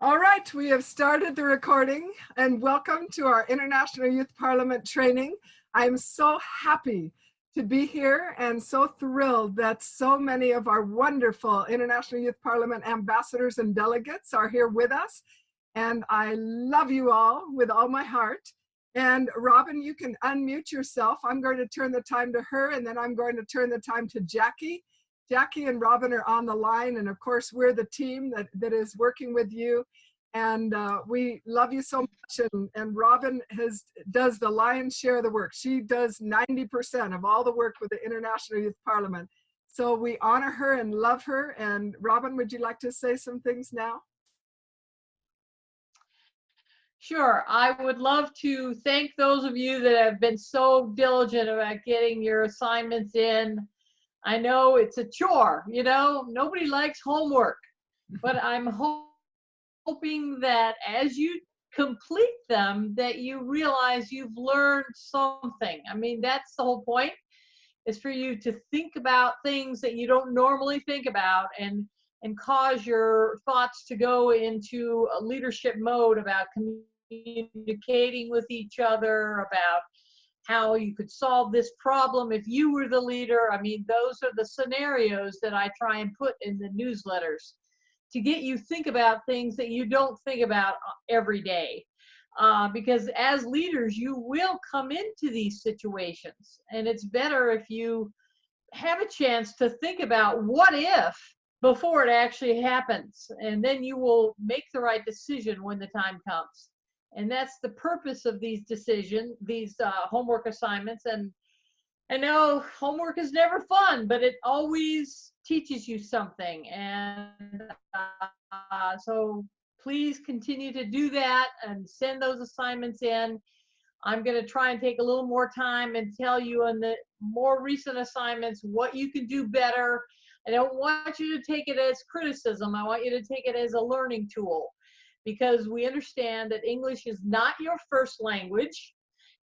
All right, we have started the recording and welcome to our International Youth Parliament training. I'm so happy to be here and so thrilled that so many of our wonderful International Youth Parliament ambassadors and delegates are here with us. And I love you all with all my heart. And Robin, you can unmute yourself. I'm going to turn the time to her and then I'm going to turn the time to Jackie. Jackie and Robin are on the line, and of course we're the team that is working with you, and we love you so much. And Robin does the lion's share of the work. She does 90% of all the work with the International Youth Parliament. So we honor her and love her. And Robin, would you like to say some things now? Sure. I would love to thank those of you that have been so diligent about getting your assignments in. I know it's a chore, nobody likes homework, but I'm hoping that as you complete them, that you realize you've learned something. I mean, that's the whole point, is for you to think about things that you don't normally think about and cause your thoughts to go into a leadership mode about communicating with each other, about how you could solve this problem if you were the leader. I mean, those are the scenarios that I try and put in the newsletters to get you think about things that you don't think about every day. Because as leaders, you will come into these situations, and it's better if you have a chance to think about what if before it actually happens, and then you will make the right decision when the time comes. And that's the purpose of these homework assignments. And I know homework is never fun, but it always teaches you something. And so please continue to do that and send those assignments in. I'm going to try and take a little more time and tell you on the more recent assignments what you can do better. I don't want you to take it as criticism. I want you to take it as a learning tool, because we understand that English is not your first language,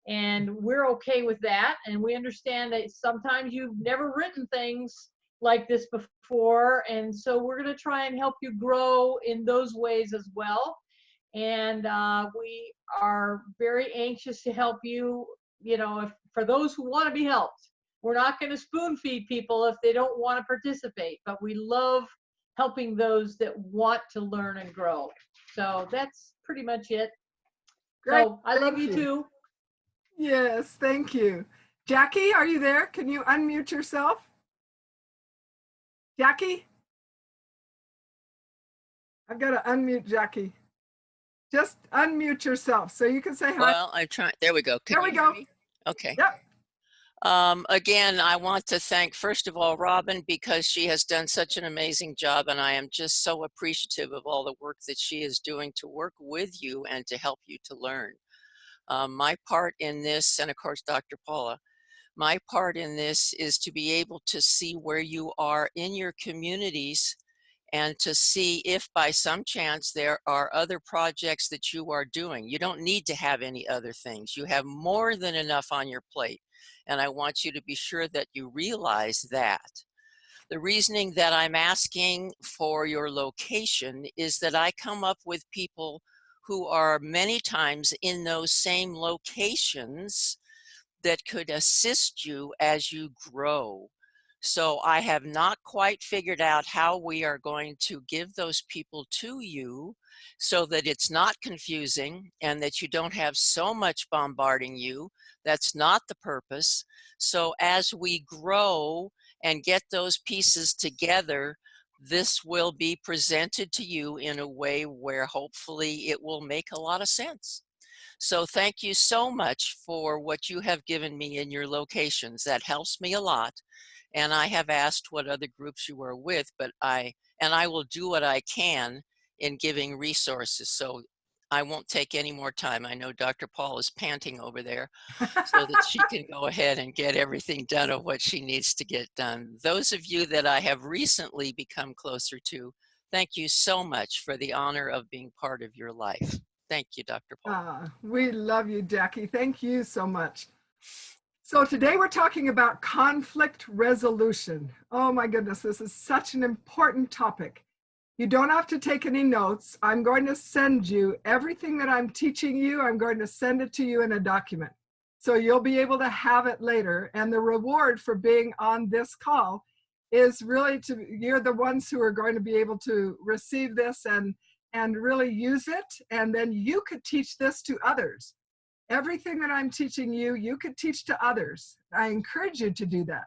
and we're okay with that. And we understand that sometimes you've never written things like this before, and so we're going to try and help you grow in those ways as well. And we are very anxious to help you, for those who want to be helped. We're not going to spoon feed people if they don't want to participate, but we love helping those that want to learn and grow. So that's pretty much it. Great. So I love you too. Yes, thank you. Jackie, are you there? Can you unmute yourself? Jackie? I've got to unmute Jackie. Just unmute yourself so you can say hi. Well, I'm trying. There we go. There we go. Okay. Yep. Again, I want to thank, first of all, Robin, because she has done such an amazing job, and I am just so appreciative of all the work that she is doing to work with you and to help you to learn. My part in this, and of course, Dr. Paula, my part in this is to be able to see where you are in your communities and to see if by some chance there are other projects that you are doing. You don't need to have any other things. You have more than enough on your plate. And I want you to be sure that you realize that. The reasoning that I'm asking for your location is that I come up with people who are many times in those same locations that could assist you as you grow. So I have not quite figured out how we are going to give those people to you so that it's not confusing and that you don't have so much bombarding you. That's not the purpose. So as we grow and get those pieces together, this will be presented to you in a way where hopefully it will make a lot of sense. So thank you so much for what you have given me in your locations. That helps me a lot. And I have asked what other groups you are with, but I will do what I can in giving resources. So I won't take any more time. I know Dr. Paul is panting over there so that she can go ahead and get everything done of what she needs to get done. Those of you that I have recently become closer to, thank you so much for the honor of being part of your life. Thank you, Dr. Paul. We love you, Jackie. Thank you so much. So today we're talking about conflict resolution. Oh my goodness, this is such an important topic. You don't have to take any notes. I'm going to send you everything that I'm teaching you. I'm going to send it to you in a document. So you'll be able to have it later. And the reward for being on this call is really you're the ones who are going to be able to receive this and really use it. And then you could teach this to others. Everything that I'm teaching you, you could teach to others. I encourage you to do that.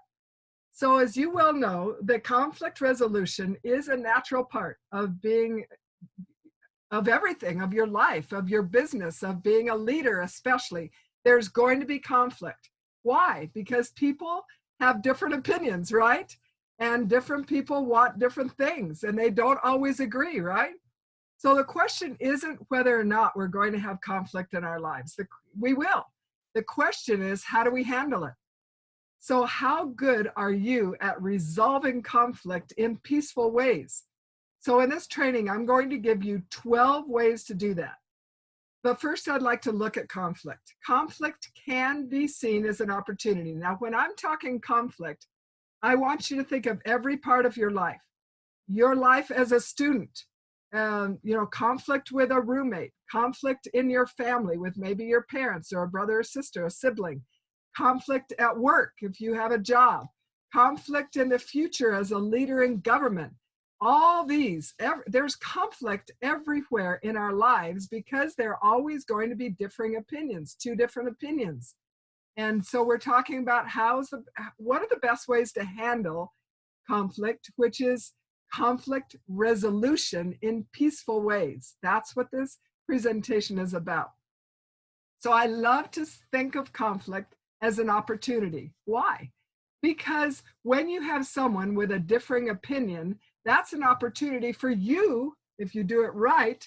So as you well know, the conflict resolution is a natural part of everything, of your life, of your business, of being a leader especially. There's going to be conflict. Why? Because people have different opinions, right? And different people want different things, and they don't always agree, right? So the question isn't whether or not we're going to have conflict in our lives. We will. The question is, how do we handle it? So how good are you at resolving conflict in peaceful ways? So in this training, I'm going to give you 12 ways to do that. But first, I'd like to look at conflict. Conflict can be seen as an opportunity. Now, when I'm talking conflict, I want you to think of every part of your life. Your life as a student, conflict with a roommate, conflict in your family with maybe your parents or a brother or sister, a sibling, conflict at work if you have a job, conflict in the future as a leader in government. All these, there's conflict everywhere in our lives because there are always going to be differing opinions, two different opinions. And so we're talking about what are the best ways to handle conflict, which is conflict resolution in peaceful ways. That's what this presentation is about. So I love to think of conflict as an opportunity. Why? Because when you have someone with a differing opinion, that's an opportunity for you, if you do it right,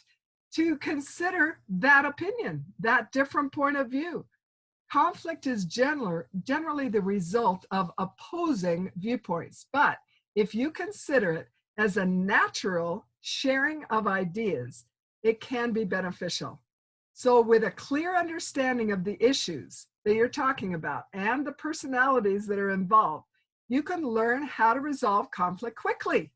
to consider that opinion, that different point of view. Conflict is generally the result of opposing viewpoints, but if you consider it as a natural sharing of ideas, it can be beneficial. So with a clear understanding of the issues that you're talking about and the personalities that are involved, you can learn how to resolve conflict quickly,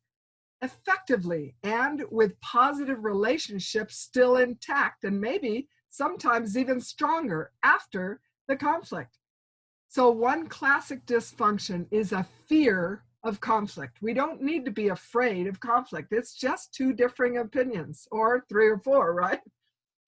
effectively, and with positive relationships still intact, and maybe sometimes even stronger after the conflict. So one classic dysfunction is a fear of conflict. We don't need to be afraid of conflict. It's just two differing opinions, or three or four, right?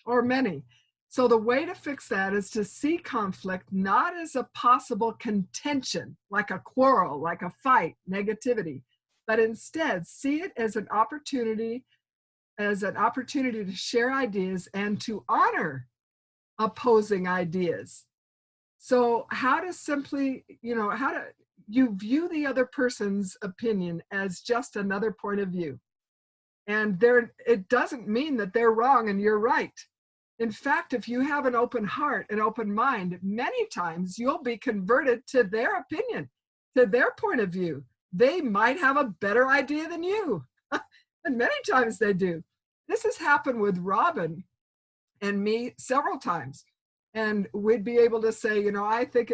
Or many. So the way to fix that is to see conflict not as a possible contention, like a quarrel, like a fight, negativity, but instead see it as an opportunity to share ideas and to honor opposing ideas. So how to you view the other person's opinion as just another point of view. And it doesn't mean that they're wrong and you're right. In fact, if you have an open heart, an open mind, many times you'll be converted to their opinion, to their point of view. They might have a better idea than you. And many times they do. This has happened with Robin and me several times. And we'd be able to say, I think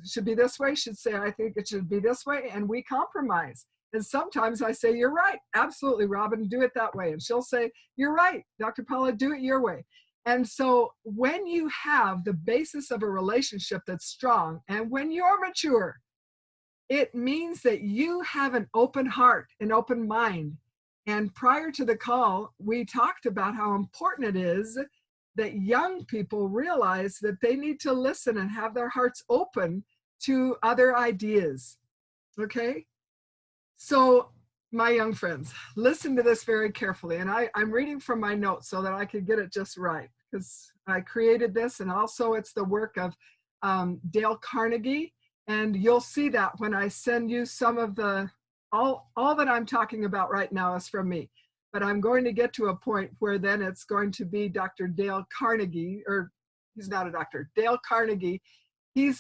should be this way. She'd say, I think it should be this way. And we compromise. And sometimes I say, you're right. Absolutely, Robin, do it that way. And she'll say, you're right, Dr. Paula, do it your way. And so when you have the basis of a relationship that's strong, and when you're mature, it means that you have an open heart, an open mind. And prior to the call, we talked about how important it is that young people realize that they need to listen and have their hearts open to other ideas. Okay? So my young friends, listen to this very carefully. And I'm reading from my notes so that I could get it just right, because I created this, and also it's the work of Dale Carnegie. And you'll see that when I send you some of all that I'm talking about right now is from me. But I'm going to get to a point where then it's going to be Dr. Dale Carnegie, or he's not a doctor, Dale Carnegie. He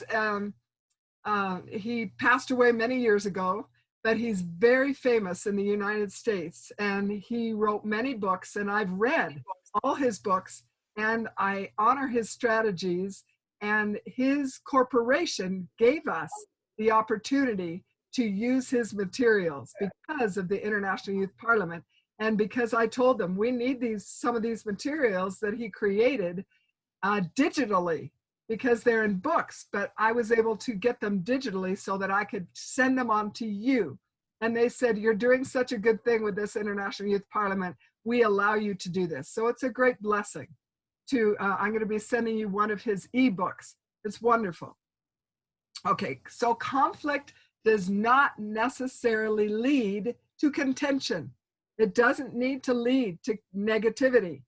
passed away many years ago, but he's very famous in the United States. And he wrote many books, and I've read all his books, and I honor his strategies. And his corporation gave us the opportunity to use his materials because of the International Youth Parliament. And because I told them we need some of these materials that he created digitally, because they're in books, but I was able to get them digitally so that I could send them on to you. And they said, you're doing such a good thing with this International Youth Parliament. We allow you to do this. So it's a great blessing. I'm going to be sending you one of his ebooks. It's wonderful. Okay, so conflict does not necessarily lead to contention. It doesn't need to lead to negativity.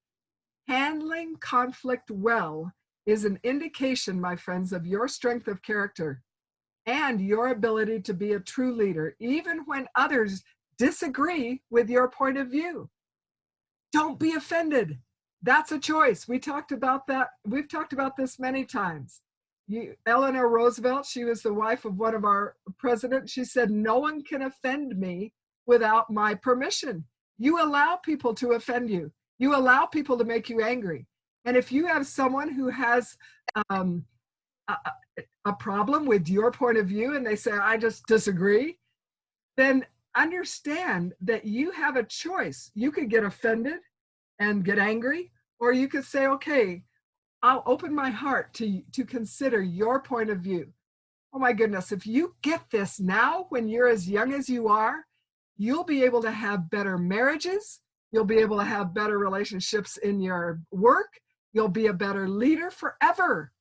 Handling conflict well is an indication, my friends, of your strength of character and your ability to be a true leader, even when others disagree with your point of view. Don't be offended. That's a choice. We talked about that. We've talked about this many times. Eleanor Roosevelt, she was the wife of one of our presidents. She said, no one can offend me without my permission. You allow people to offend you. You allow people to make you angry. And if you have someone who has a problem with your point of view and they say, I just disagree, then understand that you have a choice. You could get offended and get angry, or you could say, okay, I'll open my heart to consider your point of view. Oh my goodness, if you get this now when you're as young as you are, you'll be able to have better marriages. You'll be able to have better relationships in your work. You'll be a better leader forever.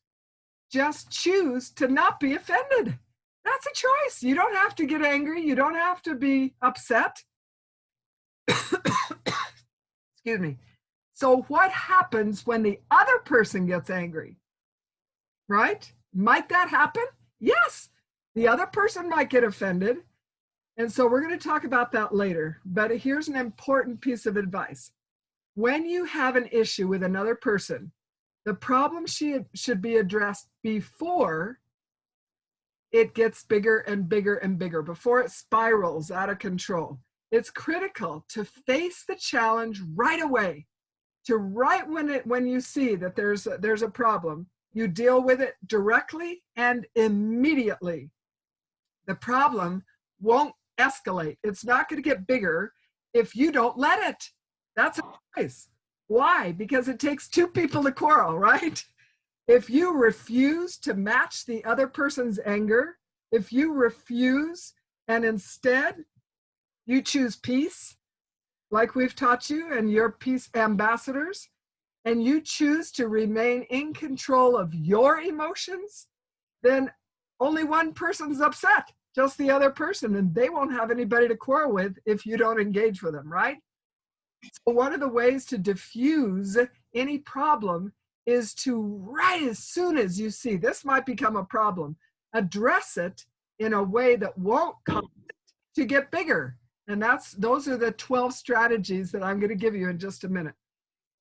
Just choose to not be offended. That's a choice. You don't have to get angry. You don't have to be upset. Excuse me. So what happens when the other person gets angry? Right? Might that happen? Yes. The other person might get offended. And so we're going to talk about that later. But here's an important piece of advice. When you have an issue with another person, the problem should be addressed before it gets bigger and bigger and bigger, before it spirals out of control. It's critical to face the challenge right away. When you see that there's a problem, you deal with it directly and immediately. The problem won't escalate. It's not going to get bigger if you don't let it. That's a choice. Why? Because it takes two people to quarrel, right? If you refuse to match the other person's anger, if you refuse and instead you choose peace, like we've taught you and you're peace ambassadors, and you choose to remain in control of your emotions, then only one person's upset, just the other person, and they won't have anybody to quarrel with if you don't engage with them, right? So one of the ways to diffuse any problem is to, right as soon as you see this might become a problem, address it in a way that won't cause it to get bigger. And those are the 12 strategies that I'm going to give you in just a minute.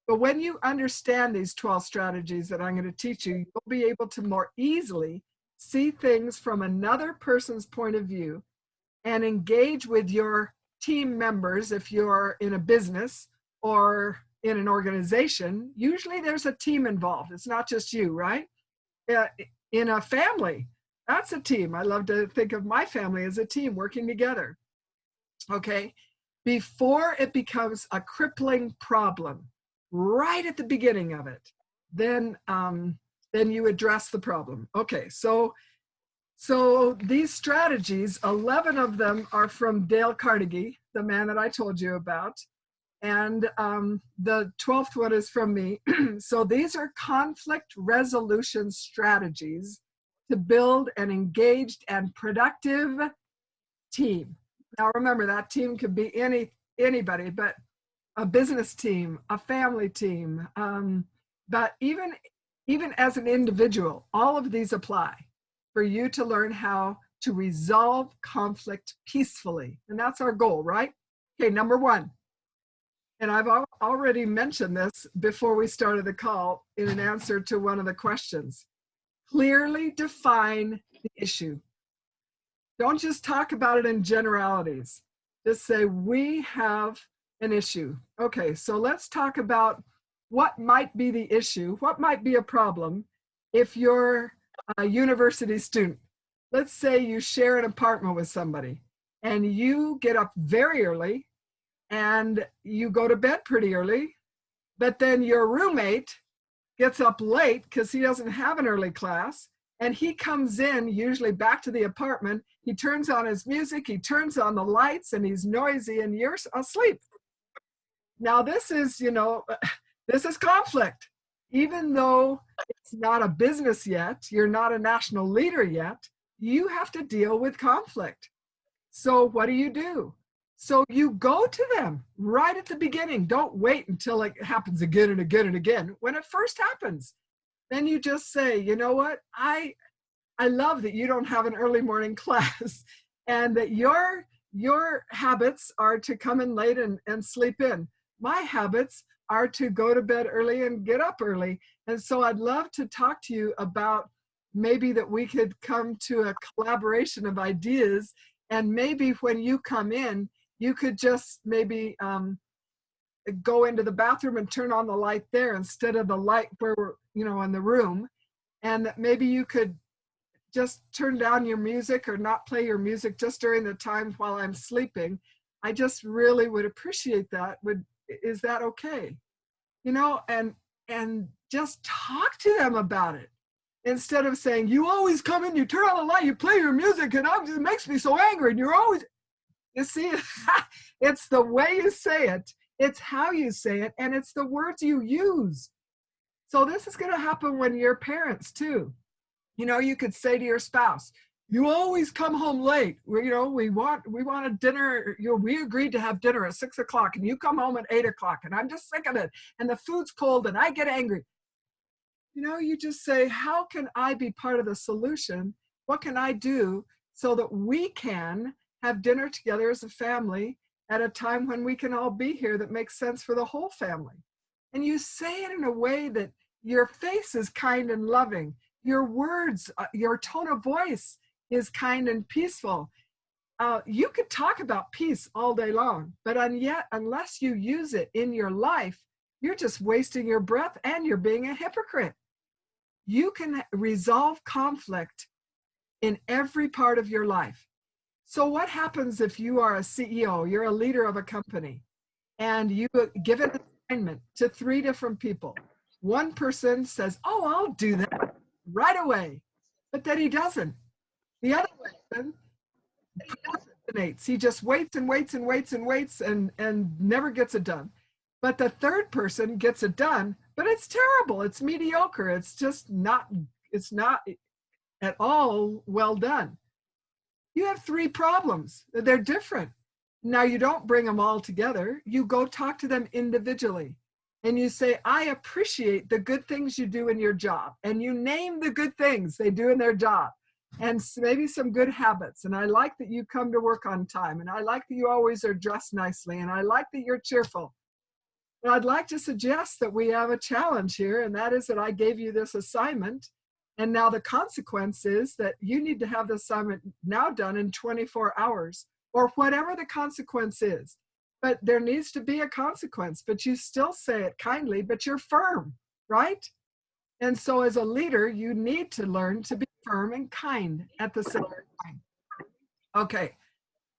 But when you understand these 12 strategies that I'm going to teach you, you'll be able to more easily see things from another person's point of view and engage with your team members. If you're in a business or in an organization, usually there's a team involved. It's not just you, right? In a family, that's a team. I love to think of my family as a team working together. Okay, before it becomes a crippling problem, right at the beginning of it, then you address the problem. Okay, so these strategies, 11 of them are from Dale Carnegie, the man that I told you about, and the 12th one is from me. So these are conflict resolution strategies to build an engaged and productive team. Now remember, that team could be anybody, but a business team, a family team, but even as an individual, all of these apply for you to learn how to resolve conflict peacefully. And that's our goal, right? Okay, number one, and I've already mentioned this before we started the call in an answer to one of the questions. Clearly define the issue. Don't just talk about it in generalities. Just say, we have an issue. Okay, so let's talk about what might be the issue, what might be a problem if you're a university student. Let's say you share an apartment with somebody and you get up very early and you go to bed pretty early, but then your roommate gets up late because he doesn't have an early class, and he comes in usually back to the apartment, he turns on his music, he turns on the lights, and he's noisy, and you're asleep. Now this is, this is conflict. Even though it's not a business yet, you're not a national leader yet, you have to deal with conflict. So what do? So you go to them right at the beginning. Don't wait until it happens again and again and again. When it first happens, then you just say, you know what? I love that you don't have an early morning class and that your habits are to come in late and sleep in. My habits are to go to bed early and get up early. And so I'd love to talk to you about maybe that we could come to a collaboration of ideas. And maybe when you come in, you could just maybe go into the bathroom and turn on the light there instead of the light where we're, in the room. And that maybe you could just turn down your music or not play your music just during the times while I'm sleeping. I just really would appreciate that. Is that okay? And just talk to them about it. Instead of saying, you always come in, you turn on the light, you play your music, and it makes me so angry, and you're always, you see, it's the way you say it, it's how you say it, and it's the words you use. So this is going to happen when you're parents too. You could say to your spouse, you always come home late. We want a dinner. We agreed to have dinner at 6 o'clock, and you come home at 8 o'clock, and I'm just sick of it. And the food's cold, and I get angry. You just say, how can I be part of the solution? What can I do so that we can have dinner together as a family at a time when we can all be here that makes sense for the whole family? And you say it in a way that your face is kind and loving. Your words, your tone of voice is kind and peaceful. You could talk about peace all day long, but yet unless you use it in your life, you're just wasting your breath and you're being a hypocrite. You can resolve conflict in every part of your life. So what happens if you are a CEO, you're a leader of a company, and you give an assignment to 3 different people? One person says, oh, I'll do that right away, but then he doesn't. The other person procrastinates. He just waits and waits and waits and waits and never gets it done. But the third person gets it done, but it's terrible. It's mediocre. It's just not at all well done. You have 3 problems. They're different. Now you don't bring them all together. You go talk to them individually. And you say, I appreciate the good things you do in your job. And you name the good things they do in their job. And maybe some good habits. And I like that you come to work on time. And I like that you always are dressed nicely. And I like that you're cheerful. But I'd like to suggest that we have a challenge here. And that is that I gave you this assignment. And now the consequence is that you need to have the assignment now done in 24 hours or whatever the consequence is. But there needs to be a consequence, but you still say it kindly, but you're firm, right? And so as a leader, you need to learn to be firm and kind at the same time. Okay,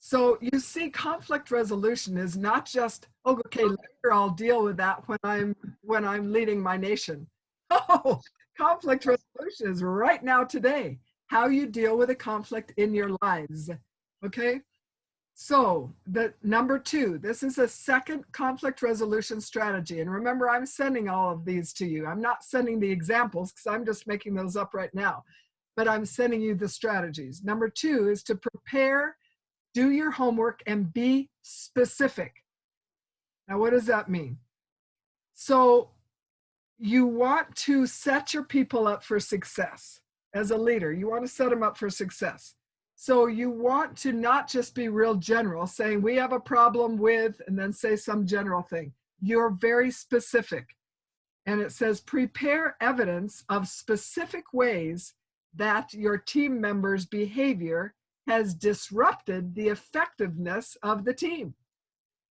so you see conflict resolution is not just, oh, okay, later I'll deal with that when I'm leading my nation. Oh, conflict resolution is right now today, how you deal with a conflict in your lives, okay? So the number 2, this is a second conflict resolution strategy. And remember, I'm sending all of these to you. I'm not sending the examples because I'm just making those up right now, but I'm sending you the strategies. Number 2 is to prepare, do your homework, and be specific. Now, what does that mean? So you want to set your people up for success. As a leader, you want to set them up for success. So you want to not just be real general, saying we have a problem with, and then say some general thing. You're very specific. And it says prepare evidence of specific ways that your team members' behavior has disrupted the effectiveness of the team.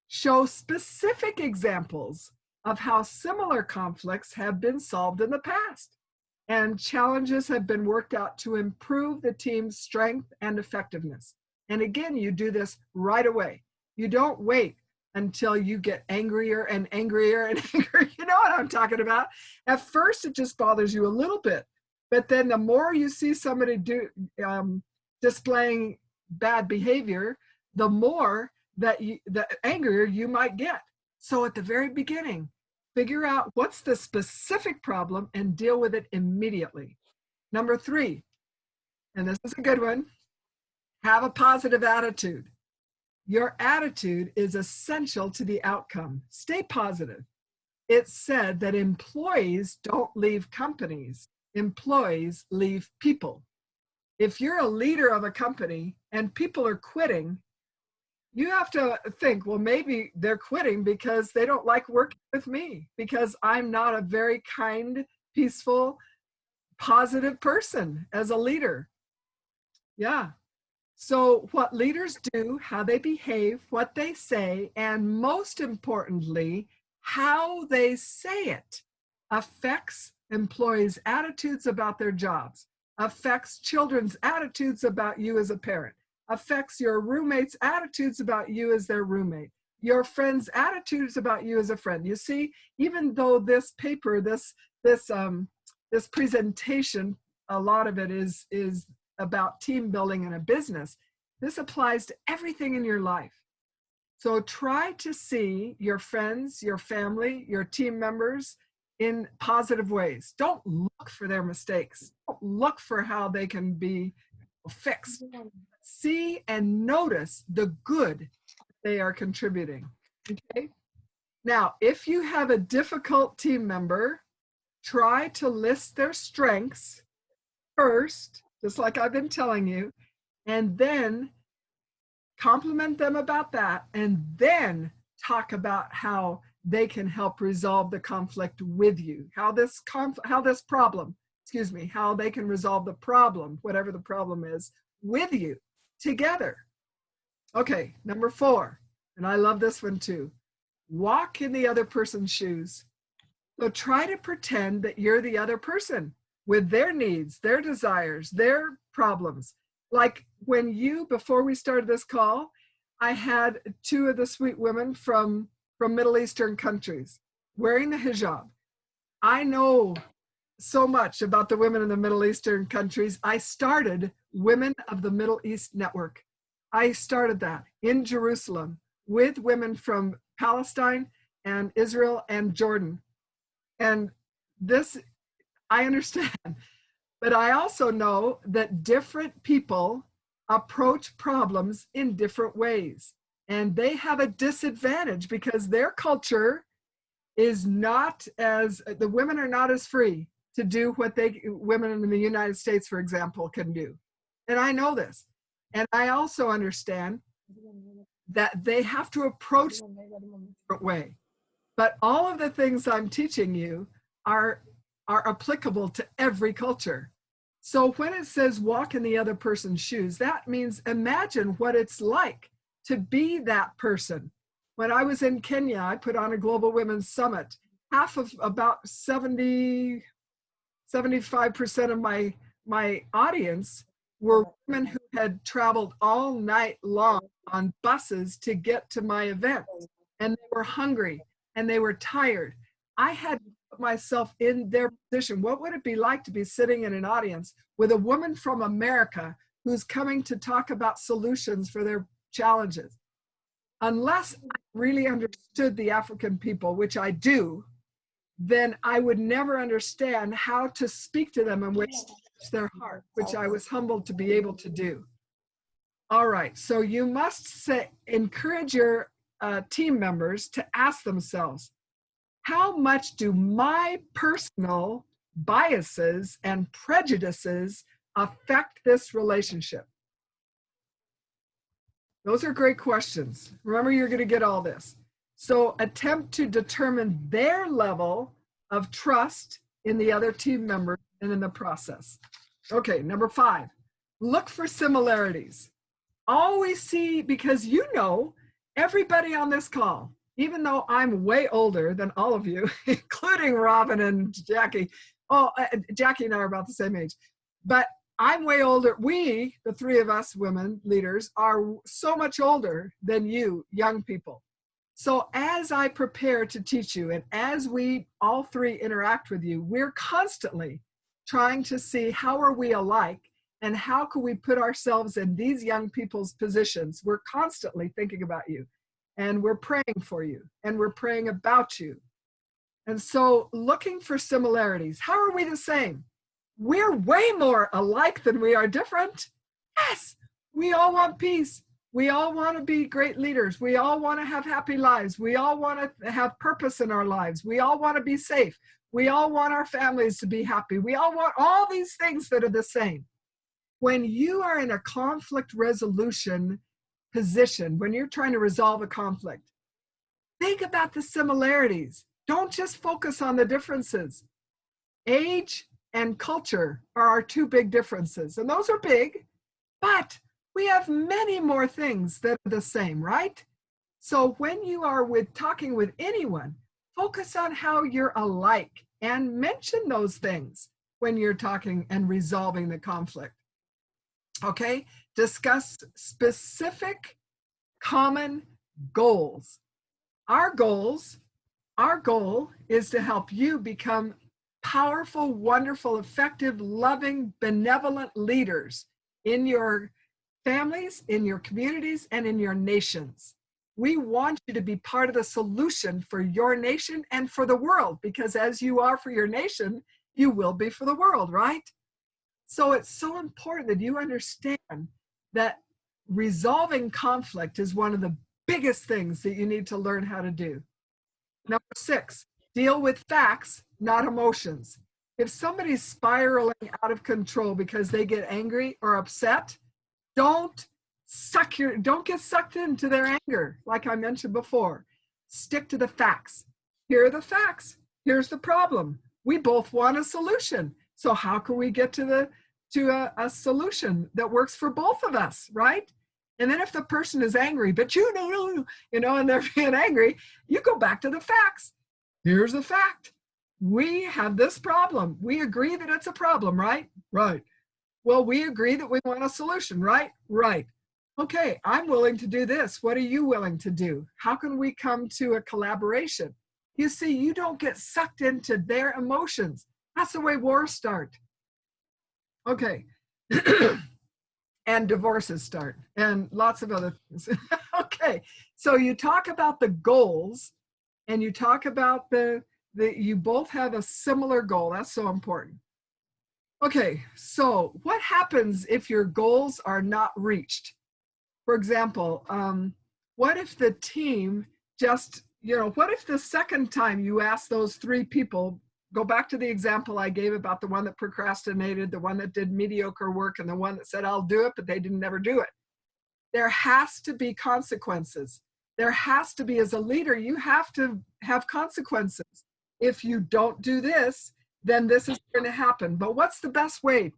Show specific examples of how similar conflicts have been solved in the past. And challenges have been worked out to improve the team's strength and effectiveness. And again, you do this right away. You don't wait until you get angrier and angrier and angrier. You know what I'm talking about? At first, it just bothers you a little bit. But then the more you see somebody displaying bad behavior, the more the angrier you might get. So at the very beginning, figure out what's the specific problem and deal with it immediately. Number 3, and this is a good one, have a positive attitude. Your attitude is essential to the outcome. Stay positive. It's said that employees don't leave companies. Employees leave people. If you're a leader of a company and people are quitting, you have to think, well, maybe they're quitting because they don't like working with me, because I'm not a very kind, peaceful, positive person as a leader. Yeah. So what leaders do, how they behave, what they say, and most importantly, how they say it affects employees' attitudes about their jobs, affects children's attitudes about you as a parent, affects your roommates' attitudes about you as their roommate, your friends' attitudes about you as a friend. You see, even though this paper, this presentation, a lot of it is about team building in a business, this applies to everything in your life. So try to see your friends, your family, your team members in positive ways. Don't look for their mistakes. Don't look for how they can be fixed. See and notice the good they are contributing. Okay? Now, if you have a difficult team member, try to list their strengths first, just like I've been telling you, and then compliment them about that, and then talk about how they can help resolve the conflict with you, how they can resolve the problem, whatever the problem is, with you, together. Okay, number 4, and I love this one too. Walk in the other person's shoes. So try to pretend that you're the other person with their needs, their desires, their problems. Like before we started this call, I had 2 of the sweet women from Middle Eastern countries wearing the hijab. I know so much about the women in the Middle Eastern countries. I started Women of the Middle East Network. I started that in Jerusalem with women from Palestine and Israel and Jordan. And this, I understand, but I also know that different people approach problems in different ways. And they have a disadvantage because their culture is not as, the women are not as free to do what women in the United States, for example, can do. And I know this. And I also understand that they have to approach it in a different way. But all of the things I'm teaching you are applicable to every culture. So when it says walk in the other person's shoes, that means imagine what it's like to be that person. When I was in Kenya, I put on a Global Women's Summit. About 75% of my audience were women who had traveled all night long on buses to get to my event. And they were hungry and they were tired. I had to put myself in their position. What would it be like to be sitting in an audience with a woman from America who's coming to talk about solutions for their challenges? Unless I really understood the African people, which I do, then I would never understand how to speak to them and which touch their heart, which I was humbled to be able to do. All right, so you must encourage your team members to ask themselves, how much do my personal biases and prejudices affect this relationship? Those are great questions. Remember, you're going to get all this. So attempt to determine their level of trust in the other team member and in the process. Okay, number 5, look for similarities. Always see, because you know, everybody on this call, even though I'm way older than all of you, including Robin and Jackie. Oh, Jackie and I are about the same age. But I'm way older. We, the 3 of us women leaders, are so much older than you, young people. So as I prepare to teach you, and as we all three interact with you, we're constantly trying to see how are we alike and how can we put ourselves in these young people's positions. We're constantly thinking about you, and we're praying for you, and we're praying about you. And so looking for similarities. How are we the same? We're way more alike than we are different. Yes, we all want peace. We all want to be great leaders. We all want to have happy lives. We all want to have purpose in our lives. We all want to be safe. We all want our families to be happy. We all want all these things that are the same. When you are in a conflict resolution position, when you're trying to resolve a conflict, think about the similarities. Don't just focus on the differences. Age and culture are our two big differences, and those are big, but we have many more things that are the same, right? So when you are talking with anyone, focus on how you're alike and mention those things when you're talking and resolving the conflict. Okay? Discuss specific common goals. Our goal is to help you become powerful, wonderful, effective, loving, benevolent leaders in your families, in your communities, and in your nations. We want you to be part of the solution for your nation and for the world, because as you are for your nation, you will be for the world, right? So it's so important that you understand that resolving conflict is one of the biggest things that you need to learn how to do. Number 6, deal with facts, not emotions. If somebody's spiraling out of control because they get angry or upset, don't get sucked into their anger, like I mentioned before. Stick to the facts. Here are the facts. Here's the problem. We both want a solution. So how can we get to a solution that works for both of us, right? And then if the person is angry, but you know, and they're being angry, you go back to the facts. Here's the fact. We have this problem. We agree that it's a problem, right? Right. Well, we agree that we want a solution, right? Right. Okay, I'm willing to do this. What are you willing to do? How can we come to a collaboration? You see, you don't get sucked into their emotions. That's the way wars start. Okay. And divorces start, and lots of other things. Okay, so you talk about the goals, and you talk about you both have a similar goal. That's so important. Okay, so what happens if your goals are not reached? For example, what if the team just, what if the second time you ask those 3 people, go back to the example I gave about the one that procrastinated, the one that did mediocre work, and the one that said, I'll do it, but they didn't never do it. There has to be consequences. There has to be, as a leader, you have to have consequences. If you don't do this, then this is going to happen. But what's the best way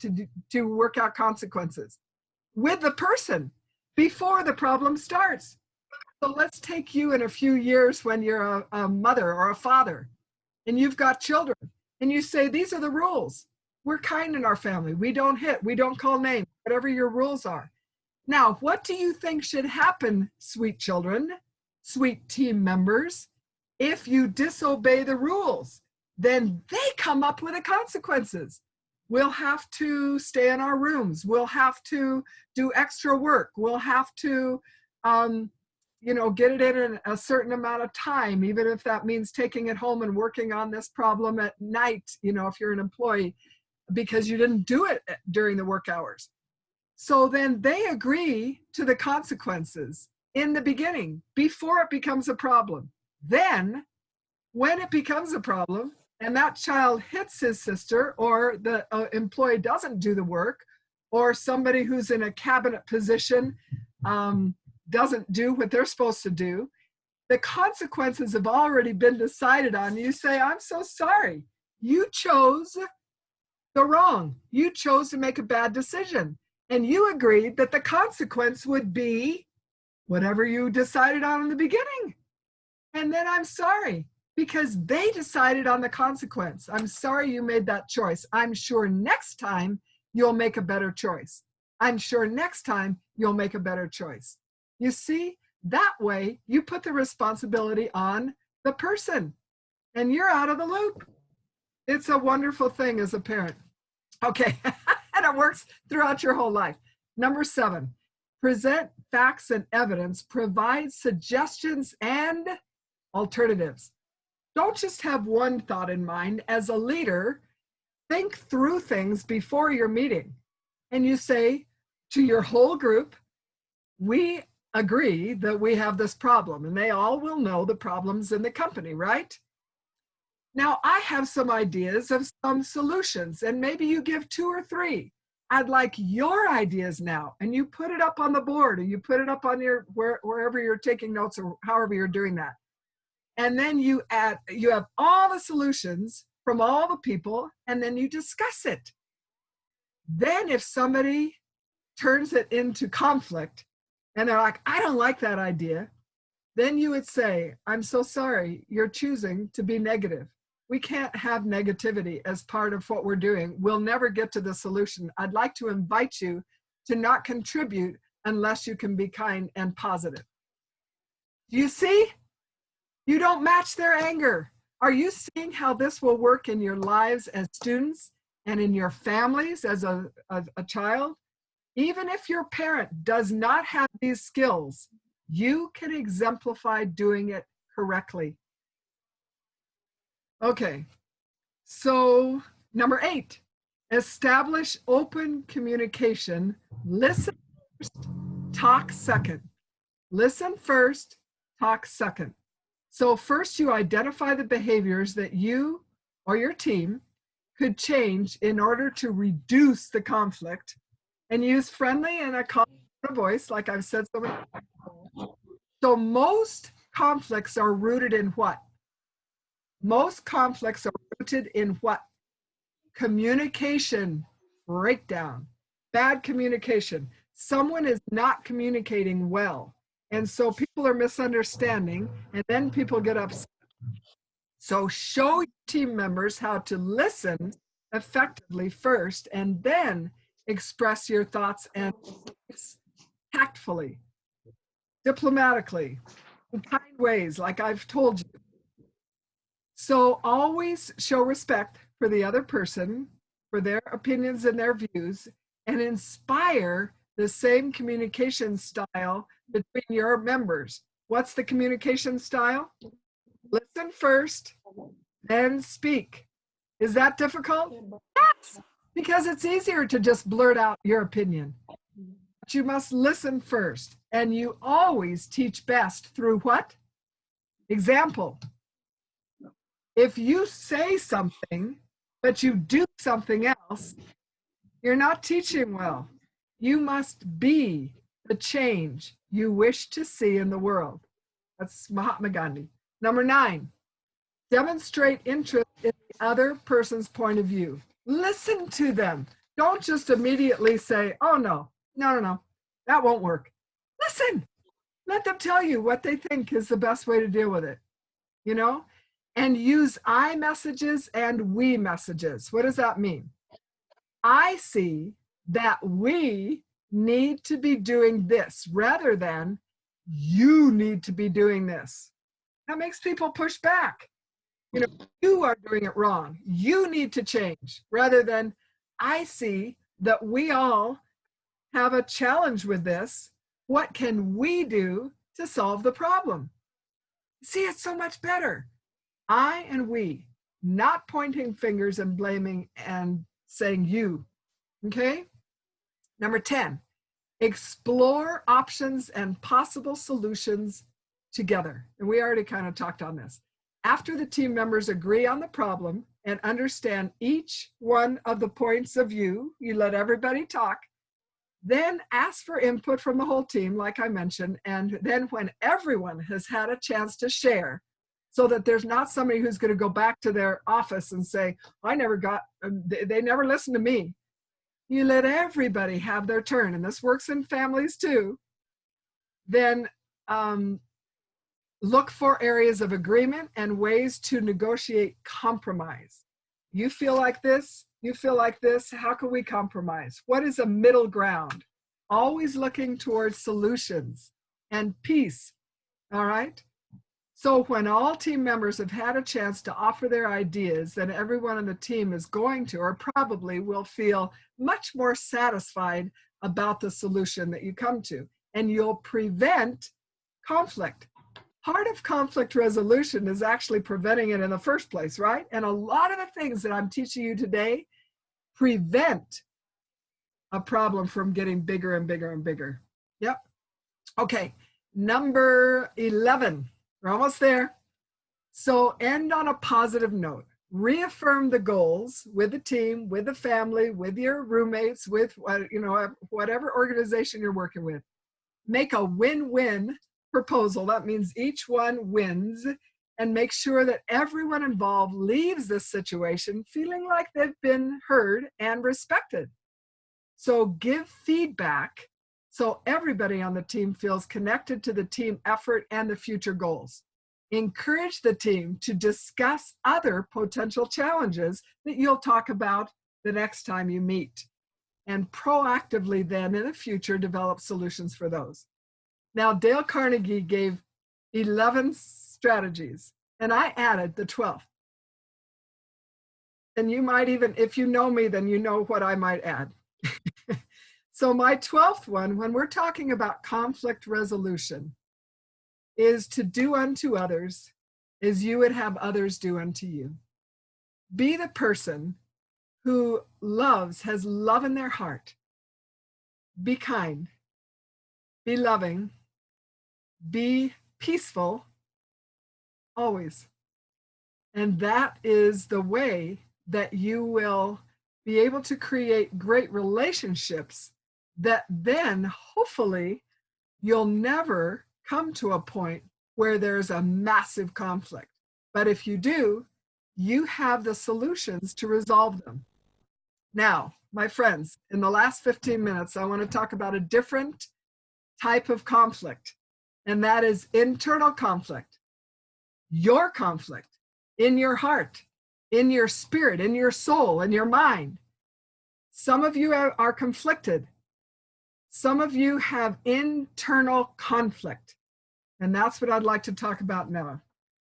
to work out consequences? With the person before the problem starts. So let's take you in a few years when you're a mother or a father, and you've got children, and you say, these are the rules. We're kind in our family. We don't hit, we don't call names, whatever your rules are. Now, what do you think should happen, sweet children, sweet team members, if you disobey the rules? Then they come up with the consequences. We'll have to stay in our rooms. We'll have to do extra work. We'll have to, get it in a certain amount of time, even if that means taking it home and working on this problem at night, if you're an employee, because you didn't do it during the work hours. So then they agree to the consequences in the beginning, before it becomes a problem. Then, when it becomes a problem, and that child hits his sister, or the employee doesn't do the work, or somebody who's in a cabinet position doesn't do what they're supposed to do, the consequences have already been decided on. You say, I'm so sorry. You chose the wrong. You chose to make a bad decision. And you agreed that the consequence would be whatever you decided on in the beginning. And then I'm sorry, because they decided on the consequence. I'm sorry you made that choice. I'm sure next time you'll make a better choice. I'm sure next time you'll make a better choice. You see, That way, you put the responsibility on the person and you're out of the loop. It's a wonderful thing as a parent. Okay, and it works throughout your whole life. Number 7, present facts and evidence, provide suggestions and alternatives. Don't just have one thought in mind. As a leader, think through things before your meeting. And you say to your whole group, we agree that we have this problem, and they all will know the problems in the company, right? Now, I have some ideas of some solutions, and maybe you give 2 or 3. I'd like your ideas now, and you put it up on the board, or you put it up on your wherever you're taking notes, or however you're doing that. And then you have all the solutions from all the people, and then you discuss it. Then if somebody turns it into conflict, and they're like, I don't like that idea, then you would say, I'm so sorry, you're choosing to be negative. We can't have negativity as part of what we're doing. We'll never get to the solution. I'd like to invite you to not contribute unless you can be kind and positive. Do you see? You don't match their anger. Are you seeing how this will work in your lives as students and in your families as a child? Even if your parent does not have these skills, you can exemplify doing it correctly. Okay, so number 8, establish open communication. Listen first, talk second. Listen first, talk second. So first you identify the behaviors that you or your team could change in order to reduce the conflict, and use friendly and a calm voice, like I've said so many times. So most conflicts are rooted in what? Most conflicts are rooted in what? Communication breakdown, bad communication. Someone is not communicating well. And so people are misunderstanding, and then people get upset. So show your team members how to listen effectively first, and then express your thoughts and tactfully, diplomatically, in kind ways, like I've told you. So always show respect for the other person, for their opinions and their views, and inspire the same communication style between your members. What's the communication style? Listen first, then speak. Is that difficult? Yes, because it's easier to just blurt out your opinion. But you must listen first, and you always teach best through what? Example. If you say something, but you do something else, you're not teaching well. You must be the change you wish to see in the world. That's Mahatma Gandhi. Number 9, demonstrate interest in the other person's point of view. Listen to them. Don't just immediately say, oh, no, that won't work. Listen. Let them tell you what they think is the best way to deal with it, you know? And use I messages and we messages. What does that mean? I see that we need to be doing this rather than you need to be doing this. That makes people push back. You know, you are doing it wrong. You need to change rather than I see that we all have a challenge with this. What can we do to solve the problem? See, it's so much better. I and we, not pointing fingers and blaming and saying you, okay? Number 10, explore options and possible solutions together. And we already kind of talked on this. After the team members agree on the problem and understand each one of the points of view, you let everybody talk, then ask for input from the whole team, like I mentioned, and then when everyone has had a chance to share, so that there's not somebody who's going to go back to their office and say, they never listened to me. You let everybody have their turn, and this works in families too. Then look for areas of agreement and ways to negotiate compromise. You feel like this, you feel like this, how can we compromise? What is a middle ground? Always looking towards solutions and peace All right. So when all team members have had a chance to offer their ideas, then everyone on the team is going to, or probably will feel much more satisfied about the solution that you come to, and you'll prevent conflict. Part of conflict resolution is actually preventing it in the first place, right? And a lot of the things that I'm teaching you today prevent a problem from getting bigger and bigger and bigger. Yep. Okay. Number 11. We're almost there. So end on a positive note. Reaffirm the goals with the team, with the family, with your roommates, with whatever organization you're working with. Make a win-win proposal. That means each one wins, and make sure that everyone involved leaves this situation feeling like they've been heard and respected. So give feedback so everybody on the team feels connected to the team effort and the future goals. Encourage the team to discuss other potential challenges that you'll talk about the next time you meet, and proactively then in the future develop solutions for those. Now, Dale Carnegie gave 11 strategies, and I added the 12th. And you might even, if you know me, then you know what I might add. So my 12th one, when we're talking about conflict resolution, is to do unto others as you would have others do unto you. Be the person who loves, has love in their heart. Be kind, be loving, be peaceful, always. And that is the way that you will be able to create great relationships that then hopefully you'll never come to a point where there's a massive conflict. But if you do, you have the solutions to resolve them. Now, my friends, in the last 15 minutes, I want to talk about a different type of conflict, and that is internal conflict. Your conflict in your heart, in your spirit, in your soul, in your mind. Some of you are conflicted. Some of you have internal conflict. And that's what I'd like to talk about now.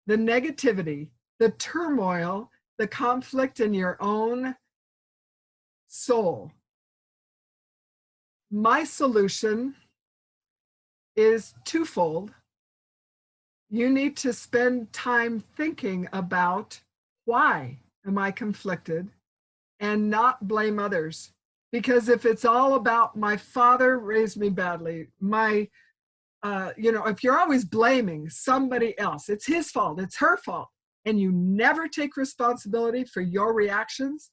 The negativity, the turmoil, the conflict in your own soul. My solution is twofold. You need to spend time thinking about why am I conflicted and not blame others. Because if it's all about my father raised me badly, if you're always blaming somebody else, it's his fault, it's her fault, and you never take responsibility for your reactions,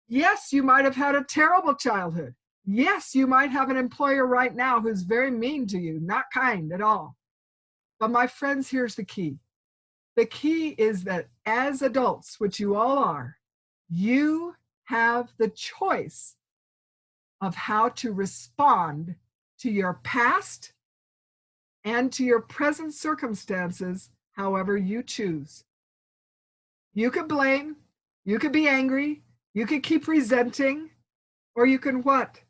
yes, you might have had a terrible childhood. Yes, you might have an employer right now who's very mean to you, not kind at all. But my friends, here's the key. The key is that as adults, which you all are, you have the choice of how to respond to your past and to your present circumstances, however you choose. You could blame, you could be angry, you could keep resenting, or you can what?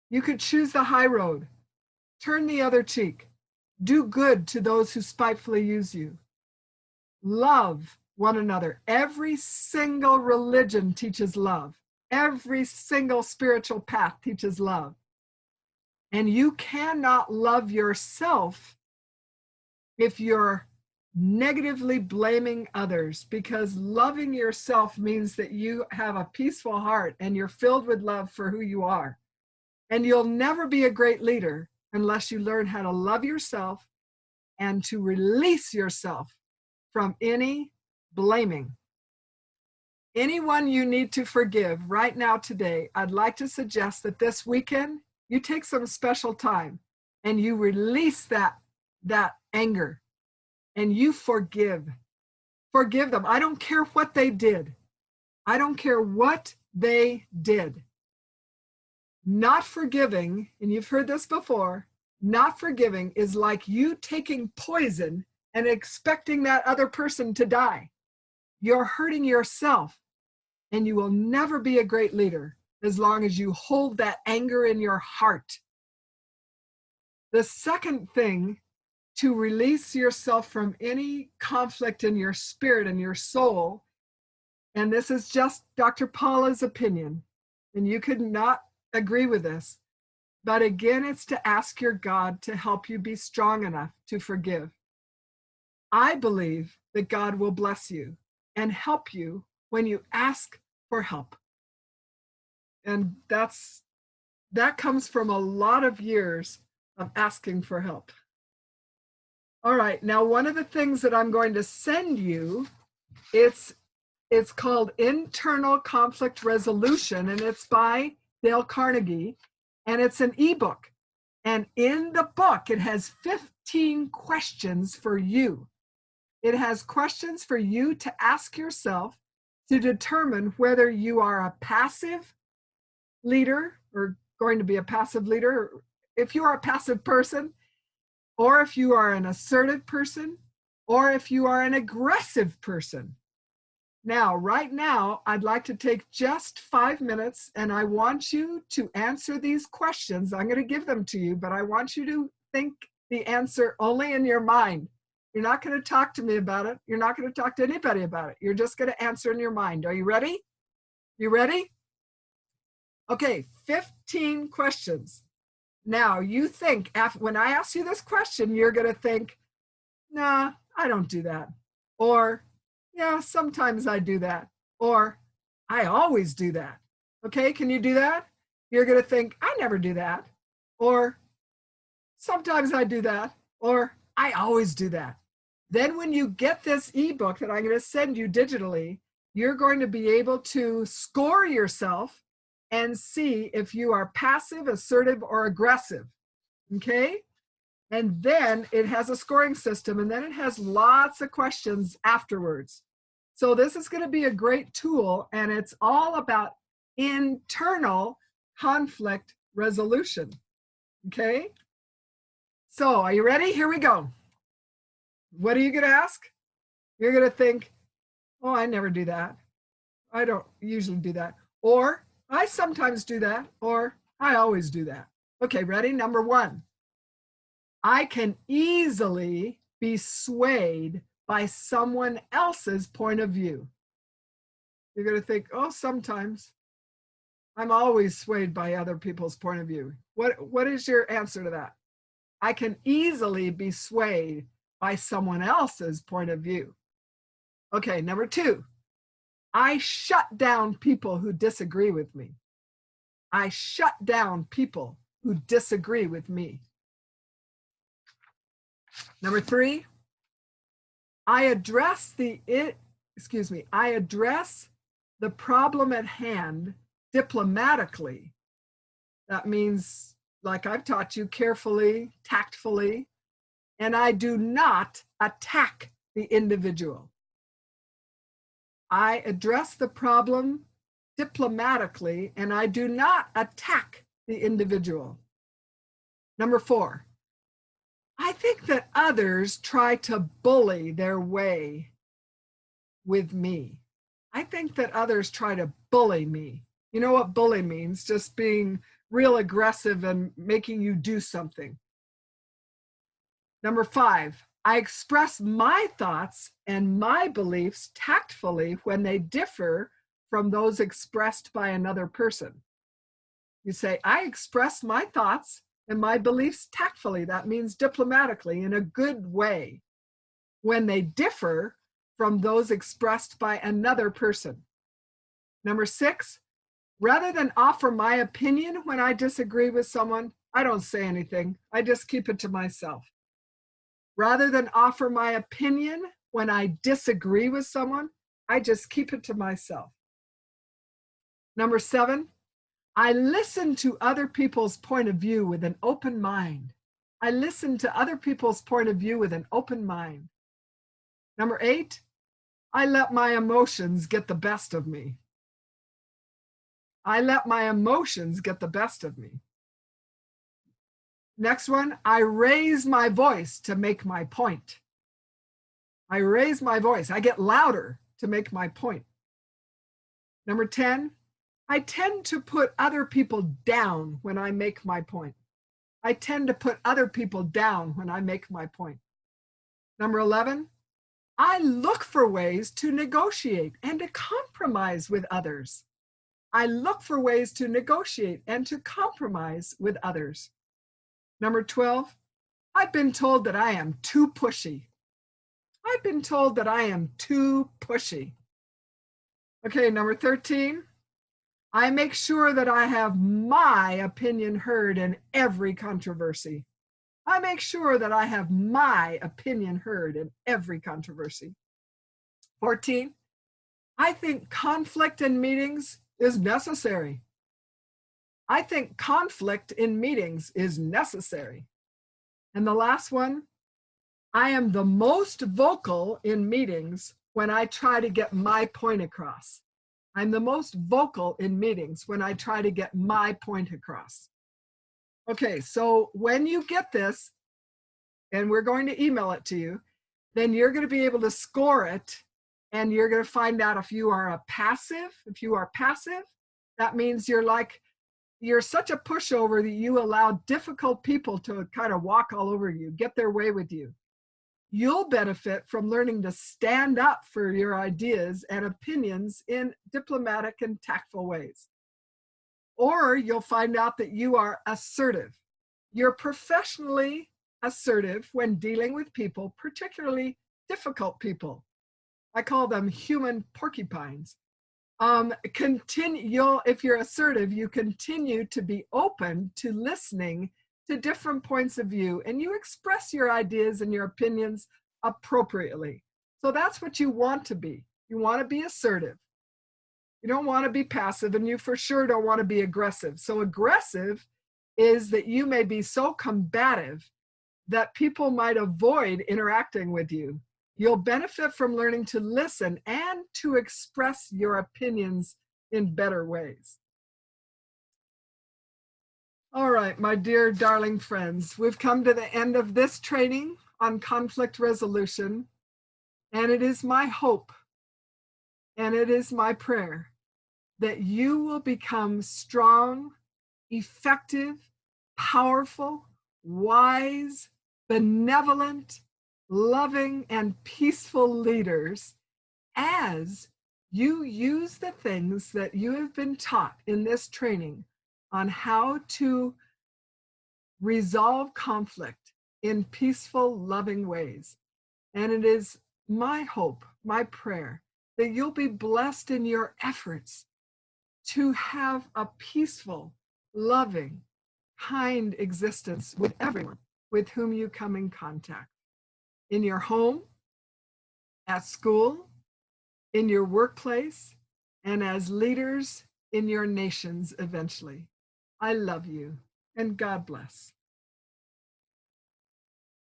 You could choose the high road, turn the other cheek, do good to those who spitefully use you. Love one another. Every single religion teaches love. Every single spiritual path teaches love. And you cannot love yourself if you're negatively blaming others, because loving yourself means that you have a peaceful heart and you're filled with love for who you are. And you'll never be a great leader unless you learn how to love yourself and to release yourself from any blaming. Anyone you need to forgive right now today, I'd like to suggest that this weekend you take some special time and you release that anger and you forgive. Forgive them. I don't care what they did. I don't care what they did. Not forgiving, and you've heard this before, not forgiving is like you taking poison and expecting that other person to die. You're hurting yourself, and you will never be a great leader as long as you hold that anger in your heart. The second thing to release yourself from any conflict in your spirit and your soul. And this is just Dr. Paula's opinion, and you could not agree with this. But again, it's to ask your God to help you be strong enough to forgive. I believe that God will bless you and help you when you ask for help. And that comes from a lot of years of asking for help. All right, now one of the things that I'm going to send you, it's called Internal Conflict Resolution, and it's by Dale Carnegie, and it's an ebook. And in the book, it has 15 questions for you. It has questions for you to ask yourself to determine whether you are a passive leader or going to be a passive leader, if you are a passive person, or if you are an assertive person, or if you are an aggressive person. Now, right now, I'd like to take just 5 minutes, and I want you to answer these questions. I'm going to give them to you, but I want you to think the answer only in your mind. You're not going to talk to me about it. You're not going to talk to anybody about it. You're just going to answer in your mind. Are you ready? You ready? Okay, 15 questions. Now, you think, when I ask you this question, you're going to think, nah, I don't do that. Or, yeah, sometimes I do that. Or, I always do that. Okay, can you do that? You're going to think, I never do that. Or, sometimes I do that. Or, I always do that. Then when you get this ebook that I'm going to send you digitally, you're going to be able to score yourself and see if you are passive, assertive, or aggressive. Okay? And then it has a scoring system, and then it has lots of questions afterwards. So this is going to be a great tool, and it's all about internal conflict resolution. Okay? So are you ready? Here we go. What are you going to ask? You're going to think, oh, I never do that. I don't usually do that. Or I sometimes do that. Or I always do that. Okay, ready? Number 1. I can easily be swayed by someone else's point of view. You're going to think, oh, sometimes. I'm always swayed by other people's point of view. What is your answer to that? I can easily be swayed by someone else's point of view. Okay, number 2. I shut down people who disagree with me. I shut down people who disagree with me. Number 3, I address the problem at hand diplomatically. That means, like I've taught you, carefully, tactfully, and I do not attack the individual. I address the problem diplomatically, and I do not attack the individual. Number 4, I think that others try to bully their way with me. I think that others try to bully me. You know what bully means? Just being real aggressive and making you do something. Number 5, I express my thoughts and my beliefs tactfully when they differ from those expressed by another person. You say, I express my thoughts and my beliefs tactfully. That means diplomatically, in a good way, when they differ from those expressed by another person. Number 6, rather than offer my opinion when I disagree with someone, I don't say anything. I just keep it to myself. Rather than offer my opinion when I disagree with someone, I just keep it to myself. Number 7, I listen to other people's point of view with an open mind. I listen to other people's point of view with an open mind. Number 8, I let my emotions get the best of me. I let my emotions get the best of me. Next one, I raise my voice to make my point. I raise my voice. I get louder to make my point. Number 10, I tend to put other people down when I make my point. I tend to put other people down when I make my point. Number 11, I look for ways to negotiate and to compromise with others. I look for ways to negotiate and to compromise with others. Number 12, I've been told that I am too pushy. I've been told that I am too pushy. Okay, number 13, I make sure that I have my opinion heard in every controversy. I make sure that I have my opinion heard in every controversy. 14, I think conflict in meetings is necessary. I think conflict in meetings is necessary. And the last one, I am the most vocal in meetings when I try to get my point across. I'm the most vocal in meetings when I try to get my point across. Okay, so when you get this, and we're going to email it to you, then you're going to be able to score it, and you're going to find out if you are a passive. If you are passive, that means you're such a pushover that you allow difficult people to kind of walk all over you, get their way with you. You'll benefit from learning to stand up for your ideas and opinions in diplomatic and tactful ways. Or you'll find out that you are assertive. You're professionally assertive when dealing with people, particularly difficult people. I call them human porcupines. If you're assertive, you continue to be open to listening to different points of view, and you express your ideas and your opinions appropriately. So that's what you want to be. You want to be assertive. You don't want to be passive, and you for sure don't want to be aggressive. So aggressive is that you may be so combative that people might avoid interacting with you. You'll benefit from learning to listen and to express your opinions in better ways. All right, my dear darling friends, we've come to the end of this training on conflict resolution, and it is my hope and it is my prayer that you will become strong, effective, powerful, wise, benevolent, loving, and peaceful leaders as you use the things that you have been taught in this training on how to resolve conflict in peaceful, loving ways. And it is my hope, my prayer, that you'll be blessed in your efforts to have a peaceful, loving, kind existence with everyone with whom you come in contact. In your home, at school, in your workplace, and as leaders in your nations eventually. I love you, and God bless.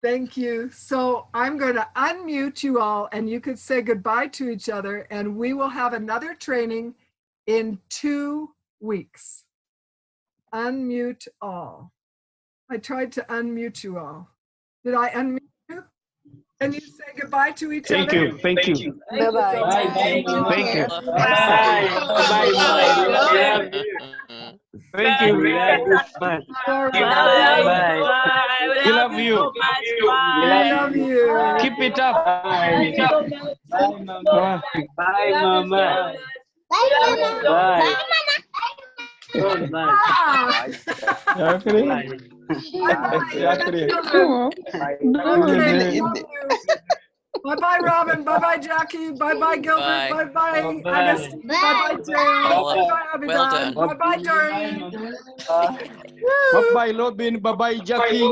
Thank you. So I'm going to unmute you all, and you could say goodbye to each other, and we will have another training in 2 weeks. Unmute all. I tried to unmute you all. Did I unmute you? Can you say goodbye to each other? Thank you. Bye-bye. Bye. Thank you. Thank you. Bye. All Bye. right. We love you. We love you. Keep it up. Bye, Mama. Bye, Mama. Bye. Ah. Bye-bye, Robin. Bye-bye, Jackie. Bye-bye, Gilbert. Bye. Bye-bye, Augustine. Bye-bye, Jerry. Bye-bye, Abidjan. Well done. Bye-bye, Doreen. Bye-bye, Robin. Bye-bye, Jackie.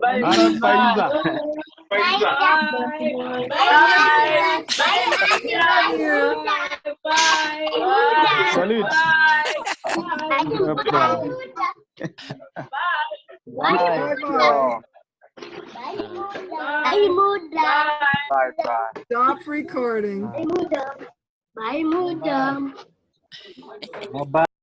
And Faiza. Salute. Bye-bye. Stop recording. Bye.